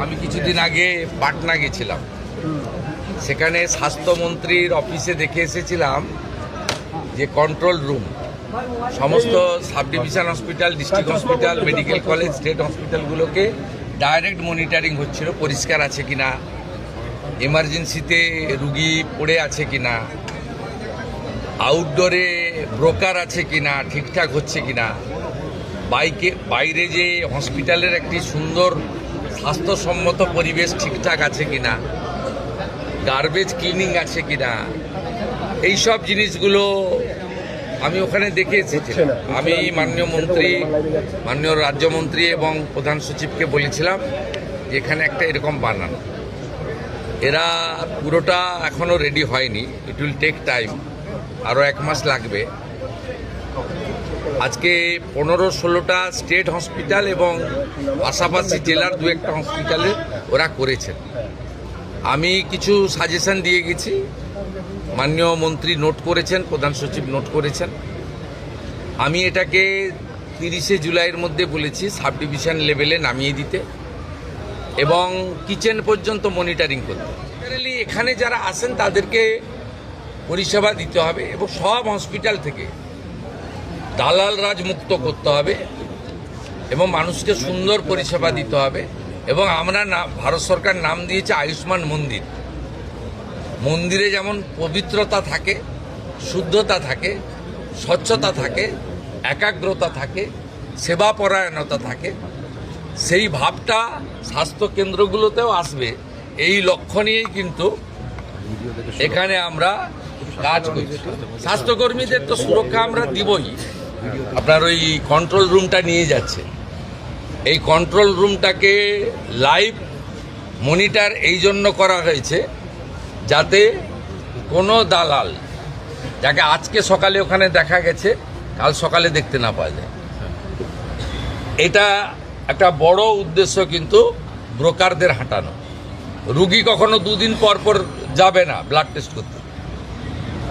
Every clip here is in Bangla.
আমি কিছুদিন আগে পাটনা গেছিলাম, সেখানে স্বাস্থ্যমন্ত্রীর অফিসে দেখে এসেছিলাম যে কন্ট্রোল রুম সমস্ত sub division hospital, district hospital, medical college, state হসপিটালগুলোকে ডাইরেক্ট মনিটরিং হচ্ছিল, পরিষ্কার আছে কিনা, এমার্জেন্সিতে রুগী পড়ে আছে কিনা, আউটডোরে ব্রোকার আছে কিনা, ঠিকঠাক হচ্ছে কিনা, বাইরে যে হসপিটালের একটি সুন্দর স্বাস্থ্যসম্মত পরিবেশ ঠিকঠাক আছে কিনা, গার্বেজ ক্লিনিং আছে কিনা, এইসব জিনিসগুলো আমি ওখানে দেখে এসেছিলাম। আমি মাননীয় মন্ত্রী, মাননীয় রাজ্যমন্ত্রী এবং প্রধান সচিবকে বলেছিলাম যে এখানে একটা এরকম বানানো। এরা পুরোটা এখনও রেডি হয়নি, ইট উইল টেক টাইম, আরও 1 মাস লাগবে। আজকে 15-16টা স্টেট হসপিটাল এবং পাশাপাশি জেলার 2-1টা হসপিটালে ওরা করেছেন। আমি কিছু সাজেশন দিয়ে গেছি, মাননীয় মন্ত্রী নোট করেছেন, প্রধান সচিব নোট করেছেন। আমি এটাকে 30শে জুলাইয়ের মধ্যে বলেছি সাব ডিভিশন লেভেলে নামিয়ে দিতে এবং কিচেন পর্যন্ত মনিটরিং করতে। এখানে যারা আসেন তাদেরকে পরিষেবা দিতে হবে এবং সব হসপিটাল থেকে দালাল রাজ মুক্ত করতে হবে এবং মানুষকে সুন্দর পরিষেবা দিতে হবে। এবং আমরা ভারত সরকার নাম দিয়েছে আয়ুষ্মান মন্দির। মন্দিরে যেমন পবিত্রতা থাকে, শুদ্ধতা থাকে, স্বচ্ছতা থাকে, একাগ্রতা থাকে, সেবাপরায়ণতা থাকে, সেই ভাবটা স্বাস্থ্য কেন্দ্রগুলোতেও আসবে। এই লক্ষ্য নিয়েই কিন্তু এখানে আমরা কাজ করছি। স্বাস্থ্যকর্মীদের তো সুরক্ষা আমরা দিবই। আপনার ওই কন্ট্রোল রুমটা নিয়ে যাচ্ছে, এই কন্ট্রোল রুমটাকে লাইভ মনিটর এই জন্য করা হয়েছে যাতে কোনো দালাল, যাকে আজকে সকালে ওখানে দেখা গেছে, কাল সকালে দেখতে না পাওয়া যায়। এটা একটা বড় উদ্দেশ্য কিন্তু ব্রোকারদের হাঁটানো। রুগী কখনো 2 দিন পর পর যাবে না ব্লাড টেস্ট করতে,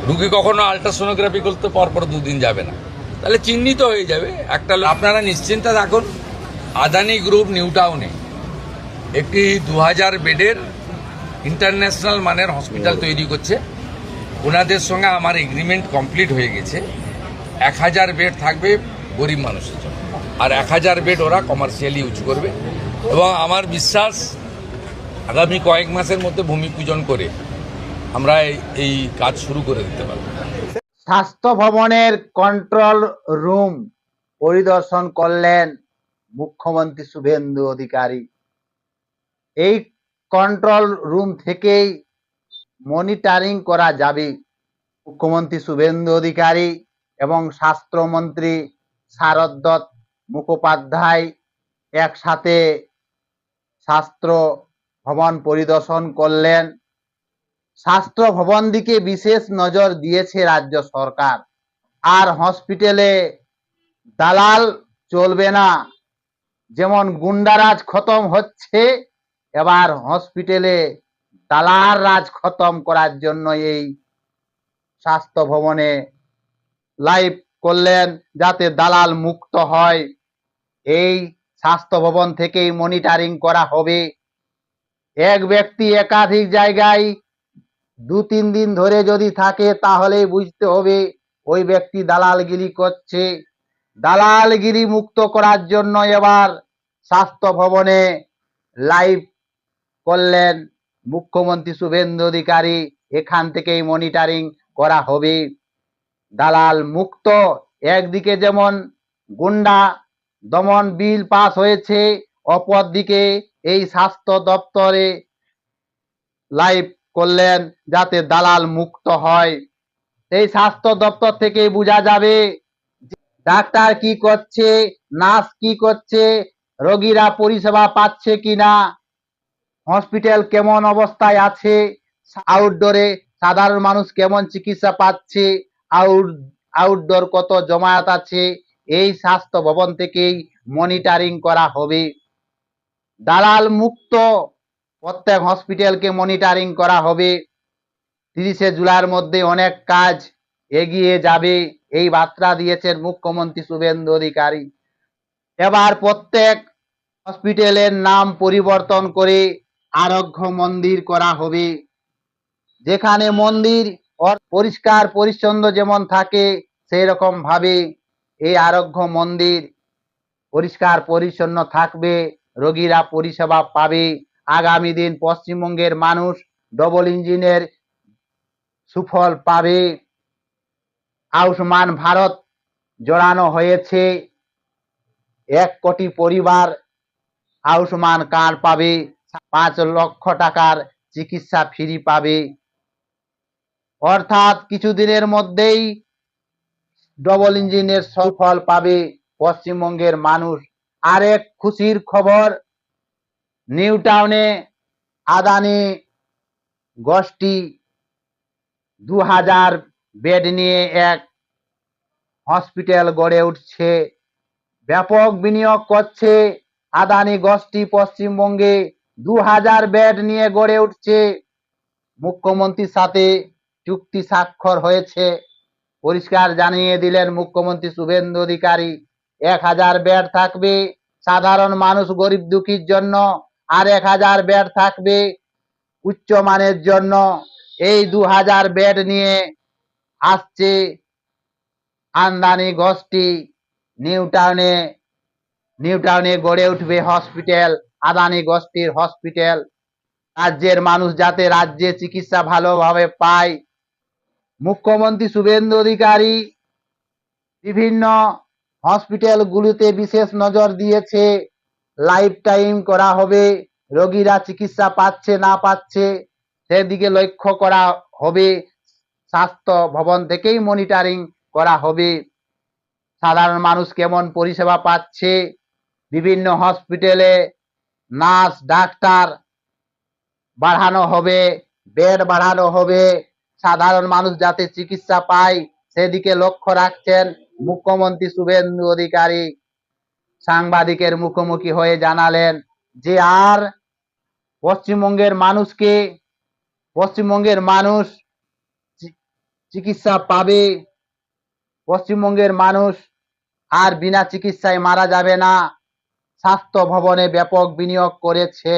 রুগী কখনো আলট্রাসোনোগ্রাফি করতে পরপর 2 দিন যাবে না, তাহলে চিহ্নিত হয়ে যাবে একটা। আপনারা নিশ্চিন্তে থাকুন, আদানি গ্রুপ নিউ টাউনে একটি 2000 বেডের ইন্টারন্যাশনাল মানের হসপিটাল তৈরি করছে। ওনাদের সঙ্গে আমার এগ্রিমেন্ট কমপ্লিট হয়ে গেছে। 1000 বেড থাকবে গরিব মানুষের জন্য, আর 1000 বেড ওরা কমার্শিয়ালি ইউজ করবে। এবং আমার বিশ্বাস আগামী কয়েক মাসের মধ্যে ভূমি পূজন করে আমরা এই কাজ শুরু করে দিতে পারব। স্বাস্থ্য ভবনের কন্ট্রোল রুম পরিদর্শন করলেন মুখ্যমন্ত্রী শুভেন্দু অধিকারী। এই কন্ট্রোল রুম থেকেই মনিটরিং করা যাবে। মুখ্যমন্ত্রী শুভেন্দু অধিকারী এবং স্বাস্থ্যমন্ত্রী শারদ মুখোপাধ্যায় একসাথে স্বাস্থ্য ভবন পরিদর্শন করলেন। স্বাস্থ্য ভবন দিকে বিশেষ নজর দিয়েছে রাজ্য সরকার। আর হসপিটালে দালাল চলবে না। যেমন গুন্ডারাজ খতম হচ্ছে, এবার হসপিটালে দালাল রাজ খতম করার জন্য এই স্বাস্থ্য ভবনে লাইভ করলেন যাতে দালাল মুক্ত হয়। এই স্বাস্থ্য ভবন থেকেই মনিটরিং করা হবে। এক ব্যক্তি একাধিক জায়গায় 2-3 দিন ধরে যদি থাকে তাহলে বুঝতে হবে ওই ব্যক্তি দালালগিরি করছে। দালালগিরি মুক্ত করার জন্য এবার স্বাস্থ্য ভবনে লাইভ করলেন মুখ্যমন্ত্রী শুভেন্দু অধিকারী। এখান থেকেই মনিটরিং করা হবে। দালাল মুক্ত। একদিকে যেমন গুন্ডা দমন বিল পাস হয়েছে, অপরদিকে এই স্বাস্থ্য দপ্তরে লাইভ করলেন যাতে দালাল মুক্ত হয়। এই স্বাস্থ্য দপ্তর থেকে বোঝা যাবে ডাক্তার কি করছে, নার্স কি করছে, রোগীরা পরিষেবা পাচ্ছে কিনা, হসপিটাল কেমন অবস্থায় আছে, আউটডোরে সাধারণ মানুষ কেমন চিকিৎসা পাচ্ছে, আউটডোর কত জমায়েত আছে, এই স্বাস্থ্য ভবন থেকেই মনিটরিং করা হবে। দালাল মুক্ত প্রত্যেক হসপিটালকে মনিটরিং করা হবে। 30শে জুলাইয়ের মধ্যে অনেক কাজ এগিয়ে যাবে, এই বার্তা দিয়েছেন মুখ্যমন্ত্রী শুভেন্দু অধিকারী। এবার প্রত্যেক হসপিটালের নাম পরিবর্তন করে আরোগ্য মন্দির করা হবে, যেখানে মন্দির পরিষ্কার পরিচ্ছন্ন যেমন থাকে সেই রকম ভাবে এই আরোগ্য মন্দির পরিষ্কার পরিচ্ছন্ন থাকবে, রোগীরা পরিষেবা পাবে। আগামী দিন পশ্চিমবঙ্গের মানুষ ডবল ইঞ্জিনের সুফল পাবে। আয়ুষ্মান ভারত জড়ানো হয়েছে, 1 কোটি পরিবার আয়ুষ্মান কার্ড পাবে, 5 লক্ষ টাকার চিকিৎসা ফ্রি পাবে। অর্থাৎ কিছুদিনের মধ্যেই ডবল ইঞ্জিনের সুফল পাবে পশ্চিমবঙ্গের মানুষ। আরেক খুশির খবর, নিউ টাউনে আদানি গোষ্ঠী 2000 বেড নিয়ে এক হসপিটাল গড়ে উঠছে, ব্যাপক বিনিয়োগ করছে আদানি গোষ্ঠী পশ্চিমবঙ্গে। 2000 বেড নিয়ে গড়ে উঠছে, মুখ্যমন্ত্রীর সাথে চুক্তি স্বাক্ষর হয়েছে, পরিষ্কার জানিয়ে দিলেন মুখ্যমন্ত্রী শুভেন্দু অধিকারী। 1000 বেড থাকবে সাধারণ মানুষ গরিব দুঃখীর জন্য, আর 1000 বেড থাকবে উচ্চমানের জন্য। এই 2000 বেড নিয়ে আসছে আদানি গোষ্ঠী। নিউ টাউনে গড়ে উঠবে হসপিটাল, আদানি গোষ্ঠীর হসপিটাল। রাজ্যের মানুষ যাতে রাজ্যে চিকিৎসা ভালোভাবে পায়, মুখ্যমন্ত্রী শুভেন্দু অধিকারী বিভিন্ন হসপিটালগুলিতে বিশেষ নজর দিয়েছে। লাইফ টাইম করা হবে, রোগীরা চিকিৎসা পাচ্ছে না পাচ্ছে সেদিকে লক্ষ্য করা হবে। স্বাস্থ্য ভবন থেকেই মনিটরিং করা হবে সাধারণ মানুষ কেমন পরিষেবা পাচ্ছে। বিভিন্ন হসপিটালে নার্স ডাক্তার বাড়ানো হবে, বেড বাড়ানো হবে, সাধারণ মানুষ যাতে চিকিৎসা পায় সেদিকে লক্ষ্য রাখছেন মুখ্যমন্ত্রী শুভেন্দু অধিকারী। সাংবাদিকের মুখোমুখি হয়ে জানালেন যে আর পশ্চিমবঙ্গের মানুষ চিকিৎসা পাবে, পশ্চিমবঙ্গের মানুষ আর বিনা চিকিৎসায় মারা যাবে না। স্বাস্থ্য ভবনে ব্যাপক বিনিয়োগ করেছে